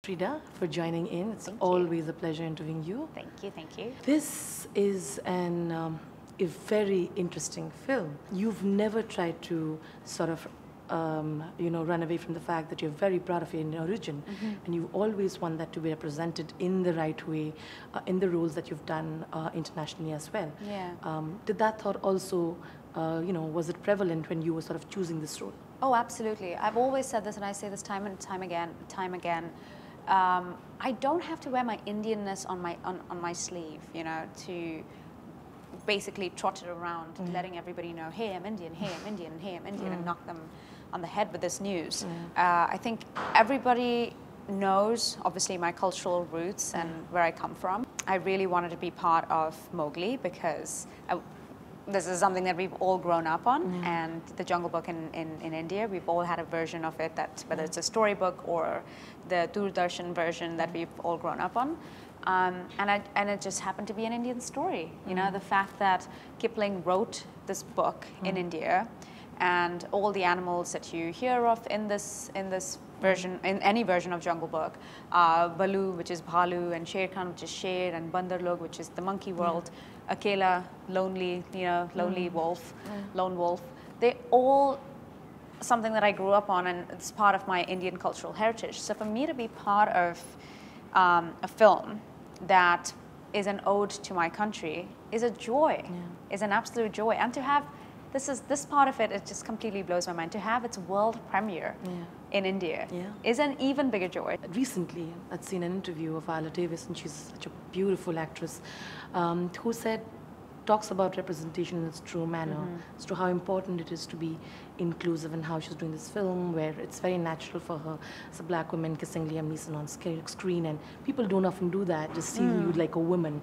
Freida, for joining in. It's Thank you. always a pleasure interviewing you. Thank you, thank you. This is a very interesting film. You've never tried to sort of run away from the fact that you're very proud of your Indian origin, and you've always want that to be represented in the right way in the roles that you've done internationally as well. Yeah. Did that thought also, was it prevalent when you were sort of choosing this role? Oh, absolutely. I've always said this, and I say this time and time again. I don't have to wear my Indianness on my sleeve, to basically trot it around, letting everybody know, hey, I'm Indian, hey, I'm Indian, hey, I'm Indian, and knock them on the head with this news. I think everybody knows, obviously, my cultural roots and where I come from. I really wanted to be part of Mowgli because this is something that we've all grown up on, and the Jungle Book in India, we've all had a version of it, that whether it's a storybook or the Doordarshan version that we've all grown up on. And it just happened to be an Indian story. The fact that Kipling wrote this book in India, and all the animals that you hear of in this version, in any version of Jungle Book, Baloo, which is Bhalu, and Sher Khan, which is Sher, and Bandar Log, which is the monkey world, Akela, lonely, lonely wolf, lone wolf. They all something that I grew up on, and it's part of my Indian cultural heritage. So for me to be part of a film that is an ode to my country is a joy, is an absolute joy. And to have, this part of it, it just completely blows my mind. To have its world premiere in India is an even bigger joy. Recently, I'd seen an interview of Viola Davis, and she's such a beautiful actress, who talks about representation in its true manner, as to how important it is to be inclusive, and how she's doing this film where it's very natural for her as a black woman kissing Liam Neeson on screen, and people don't often do that, just see you like a woman,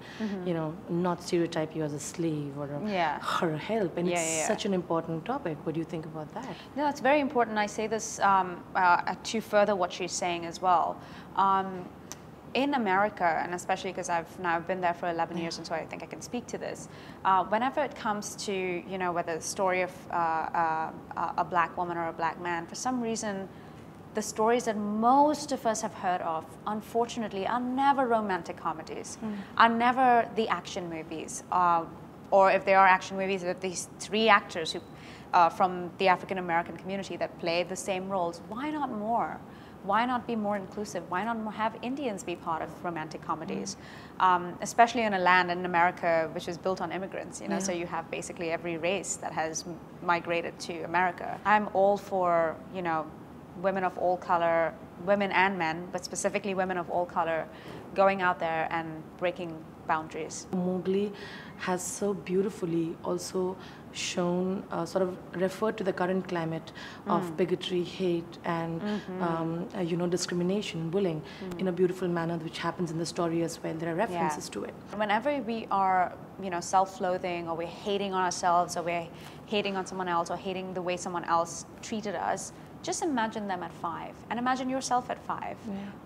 not stereotype you as a slave or her help, and it's such an important topic. What do you think about that? No, it's very important. I say this to further what she's saying as well. In America, and especially because I've now been there for 11 years, and so I think I can speak to this, whenever it comes to, whether the story of a black woman or a black man, for some reason, the stories that most of us have heard of, unfortunately, are never romantic comedies, are never the action movies, or if they are action movies, with these three actors who, from the African American community that play the same roles. Why not more? Why not be more inclusive? Why not have Indians be part of romantic comedies? Especially in a land in America which is built on immigrants, so you have basically every race that has migrated to America. I'm all for, women of all color, women and men, but specifically women of all color, going out there and breaking boundaries. Mowgli has so beautifully also shown, sort of referred to the current climate of bigotry, hate, and discrimination, bullying, in a beautiful manner, which happens in the story as well. There are references to it. Whenever we are, self-loathing, or we're hating on ourselves, or we're hating on someone else, or hating the way someone else treated us, just imagine them at 5, and imagine yourself at 5.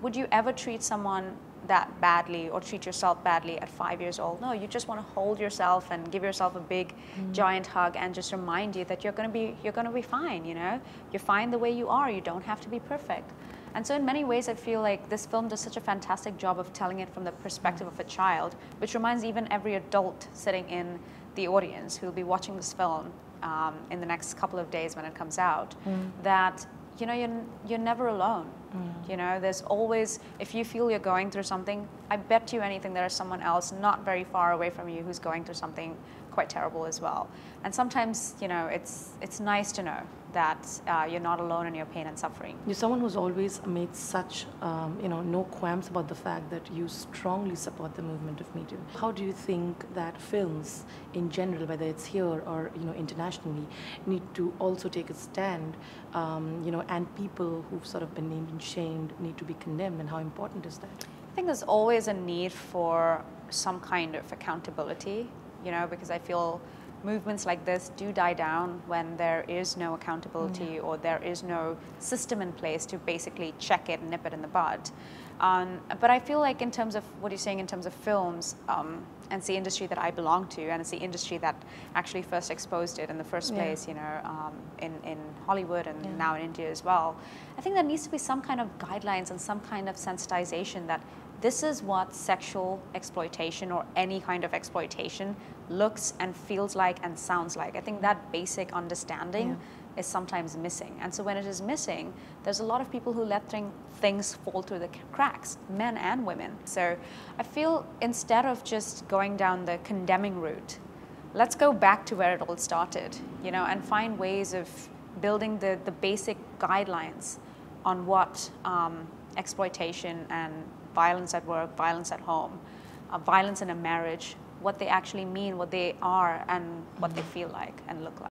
Would you ever treat someone that badly, or treat yourself badly at 5 years old? No, you just want to hold yourself and give yourself a big, giant hug, and just remind you that you're going to be fine. You're fine the way you are. You don't have to be perfect. And so in many ways, I feel like this film does such a fantastic job of telling it from the perspective of a child, which reminds even every adult sitting in the audience who will be watching this film in the next couple of days when it comes out, that you're never alone. There's always, if you feel you're going through something, I bet you anything there is someone else not very far away from you who's going through something quite terrible as well. And sometimes, it's nice to know that you're not alone in your pain and suffering. You're someone who's always made such, no qualms about the fact that you strongly support the movement of Me Too. How do you think that films in general, whether it's here or internationally, need to also take a stand, and people who've sort of been named and shamed need to be condemned, and how important is that? I think there's always a need for some kind of accountability, because I feel movements like this do die down when there is no accountability or there is no system in place to basically check it and nip it in the bud. But I feel like in terms of what you're saying in terms of films, and it's the industry that I belong to, and it's the industry that actually first exposed it in the first place, you know, in Hollywood and now in India as well. I think there needs to be some kind of guidelines and some kind of sensitization that this is what sexual exploitation or any kind of exploitation looks and feels like and sounds like. I think that basic understanding is sometimes missing. And so when it is missing, there's a lot of people who let things fall through the cracks, men and women. So I feel instead of just going down the condemning route, let's go back to where it all started, you know, and find ways of building the basic guidelines on what exploitation and violence at work, violence at home, violence in a marriage, what they actually mean, what they are, and what they feel like and look like.